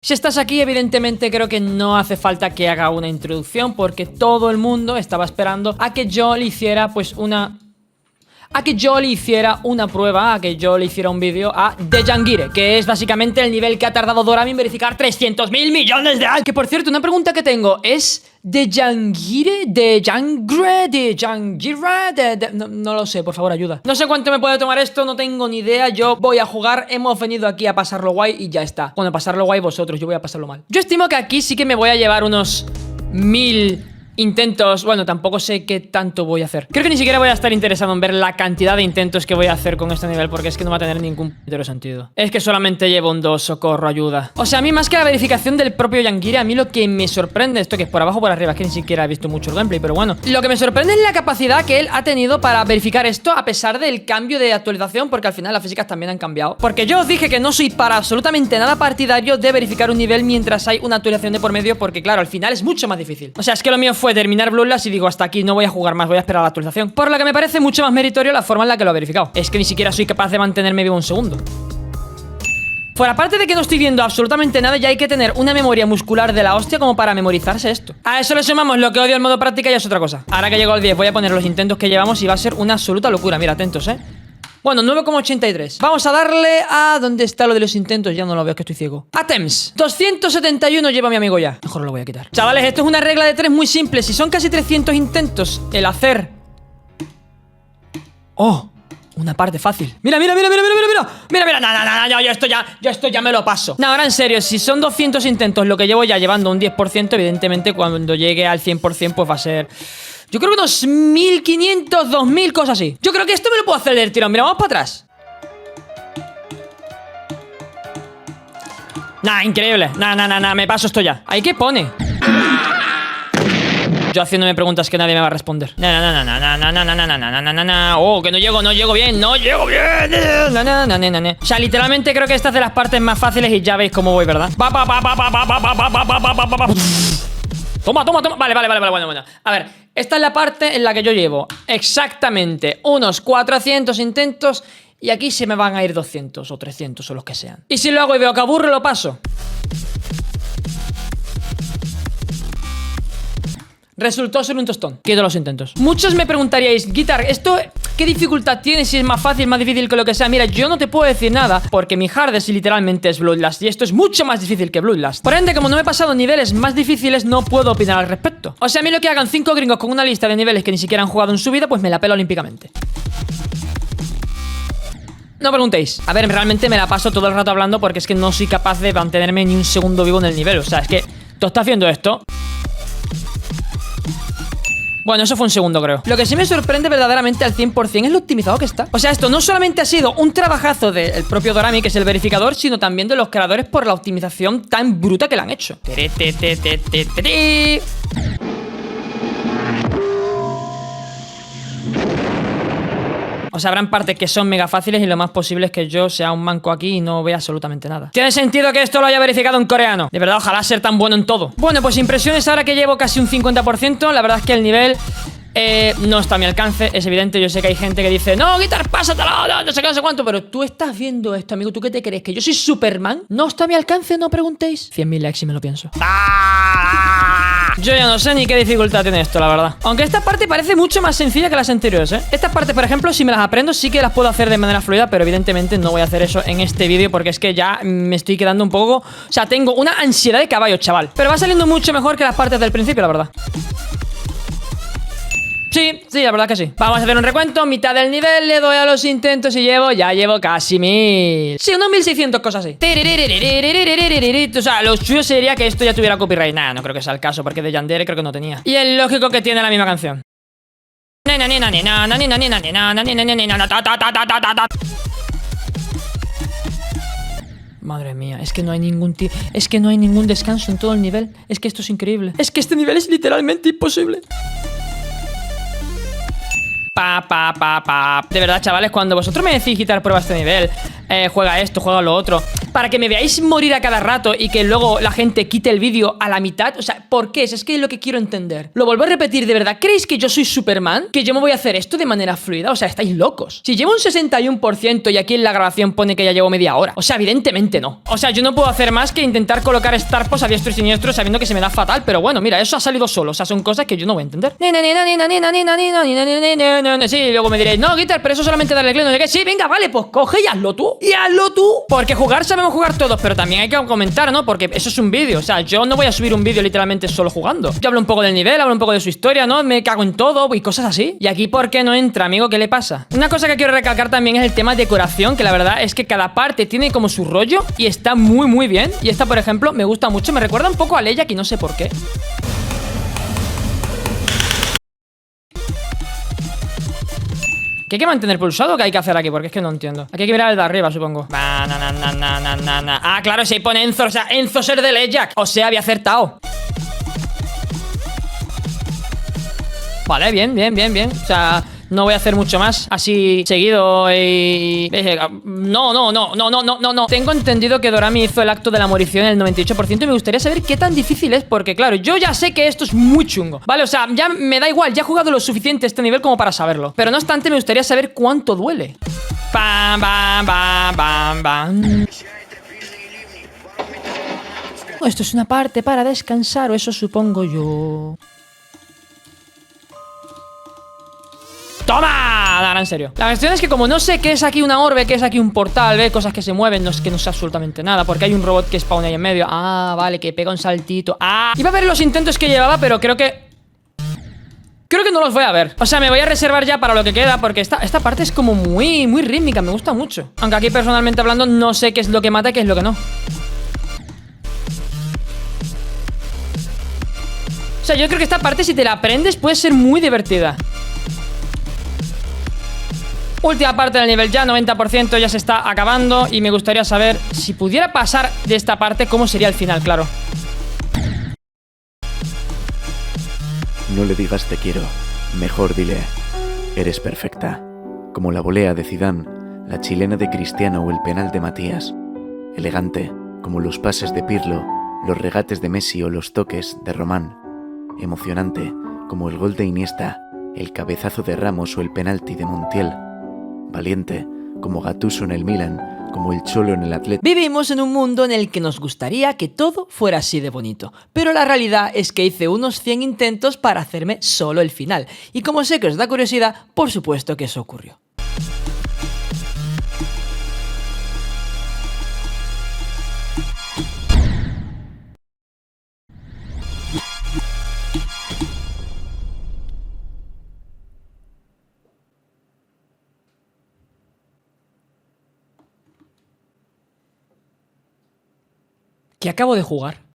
Si estás aquí, evidentemente creo que no hace falta que haga una introducción, porque todo el mundo estaba esperando a que yo le hiciera pues una prueba, a que yo le hiciera un vídeo a Dejangire, que es básicamente el nivel que ha tardado Dorami en verificar 300.000 millones de años. Que por cierto, una pregunta que tengo es: ¿Dejangire? No lo sé, por favor, ayuda. No sé cuánto me puede tomar esto, no tengo ni idea. Yo voy a jugar, hemos venido aquí a pasarlo guay y ya está. Bueno, pasarlo guay vosotros, yo voy a pasarlo mal. Yo estimo que aquí sí que me voy a llevar unos 1000 intentos. Bueno, tampoco sé qué tanto voy a hacer. Creo que ni siquiera voy a estar interesado en ver la cantidad de intentos que voy a hacer con este nivel, porque es que no va a tener ningún puto sentido. Es que solamente llevo un 2, socorro, ayuda. O sea, a mí más que la verificación del propio Dejangire, a mí lo que me sorprende, esto que es por abajo o por arriba, es que ni siquiera he visto mucho el gameplay, pero bueno, lo que me sorprende es la capacidad que él ha tenido para verificar esto a pesar del cambio de actualización, porque al final las físicas también han cambiado. Porque yo os dije que no soy para absolutamente nada partidario de verificar un nivel mientras hay una actualización de por medio, porque claro, al final es mucho más difícil. O sea, es que lo mío fue terminar Bloodlust y digo, hasta aquí, no voy a jugar más, voy a esperar a la actualización. Por lo que me parece mucho más meritorio la forma en la que lo he verificado. Es que ni siquiera soy capaz de mantenerme vivo un segundo. Fuera parte de que no estoy viendo absolutamente nada, ya hay que tener una memoria muscular de la hostia como para memorizarse esto. A eso le sumamos lo que odio el modo práctica y es otra cosa. Ahora que llego al 10 voy a poner los intentos que llevamos y va a ser una absoluta locura. Mira, atentos, Bueno, 9,83. Vamos a darle a... ¿Dónde está lo de los intentos? Ya no lo veo, es que estoy ciego. Attempts. 271 lleva mi amigo ya. Mejor lo voy a quitar. Chavales, esto es una regla de 3 muy simple. Si son casi 300 intentos, el hacer... ¡Oh! Una parte fácil. Mira. No, yo esto ya me lo paso. No, ahora en serio, si son 200 intentos lo que llevo ya llevando un 10%, evidentemente cuando llegue al 100% pues va a ser... Yo creo que unos 1500, 2000, cosas así. Yo creo que esto me lo puedo hacer del tirón. Mira, vamos para atrás. Nah, increíble. Nah, me paso esto ya. ¿Ahí qué pone? Yo haciéndome preguntas que nadie me va a responder. Oh, que no llego bien. O sea, literalmente creo que esta es de las partes más fáciles y ya veis cómo voy, ¿verdad? Toma. Vale, bueno. A ver, esta es la parte en la que yo llevo exactamente unos 400 intentos y aquí se me van a ir 200 o 300 o los que sean. Y si lo hago y veo que aburre, lo paso. Resultó ser un tostón. Quito los intentos. Muchos me preguntaríais, Guitar, ¿esto qué dificultad tiene? Si es más fácil, más difícil que lo que sea. Mira, yo no te puedo decir nada porque mi hardest literalmente es Bloodlust y esto es mucho más difícil que Bloodlust. Por ende, como no me he pasado niveles más difíciles, no puedo opinar al respecto. O sea, a mí lo que hagan 5 gringos con una lista de niveles que ni siquiera han jugado en su vida, pues me la pelo olímpicamente. No preguntéis. A ver, realmente me la paso todo el rato hablando porque es que no soy capaz de mantenerme ni un segundo vivo en el nivel. O sea, es que tú estás haciendo esto. Bueno, eso fue un segundo, creo. Lo que sí me sorprende verdaderamente al 100% es lo optimizado que está. O sea, esto no solamente ha sido un trabajazo del propio Dorami, que es el verificador, sino también de los creadores por la optimización tan bruta que le han hecho. O sea, habrán partes que son mega fáciles y lo más posible es que yo sea un manco aquí y no vea absolutamente nada. ¿Tiene sentido que esto lo haya verificado un coreano? De verdad, ojalá ser tan bueno en todo. Bueno, pues impresiones ahora que llevo casi un 50%. La verdad es que el nivel no está a mi alcance, es evidente. Yo sé que hay gente que dice, no, Guitar, pásatelo, no sé qué, no sé cuánto. Pero tú estás viendo esto, amigo. ¿Tú qué te crees? ¿Que yo soy Superman? ¿No está a mi alcance? No preguntéis. 100.000 likes si me lo pienso. Yo ya no sé ni qué dificultad tiene esto, la verdad. Aunque esta parte parece mucho más sencilla que las anteriores, Estas partes, por ejemplo, si me las aprendo, sí que las puedo hacer de manera fluida, pero evidentemente no voy a hacer eso en este vídeo porque es que ya me estoy quedando un poco... O sea, tengo una ansiedad de caballo, chaval. Pero va saliendo mucho mejor que las partes del principio, la verdad. Sí, la verdad que sí. Vamos a hacer un recuento, mitad del nivel, le doy a los intentos y ya llevo casi 1000. Sí, unos 1600, cosas así. O sea, lo suyo sería que esto ya tuviera copyright. Nah, no creo que sea el caso, porque de Yandere creo que no tenía. Y es lógico que tiene la misma canción. Madre mía, es que no hay ningún descanso en todo el nivel. Es que esto es increíble. Es que este nivel es literalmente imposible. De verdad, chavales, cuando vosotros me decís quitar prueba a este nivel, juega esto, juega lo otro. Para que me veáis morir a cada rato y que luego la gente quite el vídeo a la mitad. O sea, ¿por qué? Es que es lo que quiero entender. Lo vuelvo a repetir, ¿de verdad creéis que yo soy Superman? ¿Que yo me voy a hacer esto de manera fluida? O sea, estáis locos. Si llevo un 61% y aquí en la grabación pone que ya llevo media hora. O sea, evidentemente no. O sea, yo no puedo hacer más que intentar colocar Starpos a diestro y siniestro sabiendo que se me da fatal. Pero bueno, mira, eso ha salido solo. O sea, son cosas que yo no voy a entender. Sí, luego me diréis, no, Guitar, pero eso solamente darle clic, no sé qué. Sí, venga, vale, pues coge y hazlo tú. Y hazlo tú. Porque jugar sabemos jugar todos, pero también hay que comentar, ¿no? Porque eso es un vídeo. O sea, yo no voy a subir un vídeo literalmente solo jugando. Yo hablo un poco del nivel, hablo un poco de su historia, ¿no? Me cago en todo y cosas así. Y aquí, ¿por qué no entra, amigo? ¿Qué le pasa? Una cosa que quiero recalcar también es el tema decoración, que la verdad es que cada parte tiene como su rollo y está muy, muy bien. Y esta, por ejemplo, me gusta mucho. Me recuerda un poco a Leia, que no sé por qué. ¿Qué hay que mantener pulsado o qué hay que hacer aquí? Porque es que no entiendo. Aquí hay que mirar el de arriba, supongo. Ah, claro, si ahí pone Enzo. O sea, Enzo ser de Leia. O sea, había acertado. Vale, bien, bien, bien, bien. O sea, no voy a hacer mucho más así seguido y... No. Tengo entendido que Dorami hizo el acto de la morición en el 98% y me gustaría saber qué tan difícil es, porque claro, yo ya sé que esto es muy chungo. Vale, o sea, ya me da igual, ya he jugado lo suficiente este nivel como para saberlo. Pero no obstante, me gustaría saber cuánto duele. Bam, bam, bam, bam, bam. Esto es una parte para descansar, o eso supongo yo. ¡Toma! Ahora en serio. La cuestión es que como no sé qué es aquí una orbe, qué es aquí un portal, ve cosas que se mueven, no es que no sé absolutamente nada, porque hay un robot que spawna ahí en medio. Ah, vale, que pega un saltito. Ah, iba a ver los intentos que llevaba, pero creo que no los voy a ver. O sea, me voy a reservar ya para lo que queda, porque esta parte es como muy, muy rítmica, me gusta mucho. Aunque aquí personalmente hablando no sé qué es lo que mata y qué es lo que no. O sea, yo creo que esta parte, si te la aprendes, puede ser muy divertida. Última parte del nivel ya, 90% ya se está acabando. Y me gustaría saber, si pudiera pasar de esta parte, cómo sería el final, claro. No le digas te quiero, mejor dile, eres perfecta. Como la volea de Zidane, la chilena de Cristiano o el penal de Matías. Elegante, como los pases de Pirlo, los regates de Messi o los toques de Román. Emocionante, como el gol de Iniesta, el cabezazo de Ramos o el penalti de Montiel. Valiente, como Gattuso en el Milan, como el Cholo en el Atlético. Vivimos en un mundo en el que nos gustaría que todo fuera así de bonito, pero la realidad es que hice unos 100 intentos para hacerme solo el final, y como sé que os da curiosidad, por supuesto que eso ocurrió. ¿Qué acabo de jugar?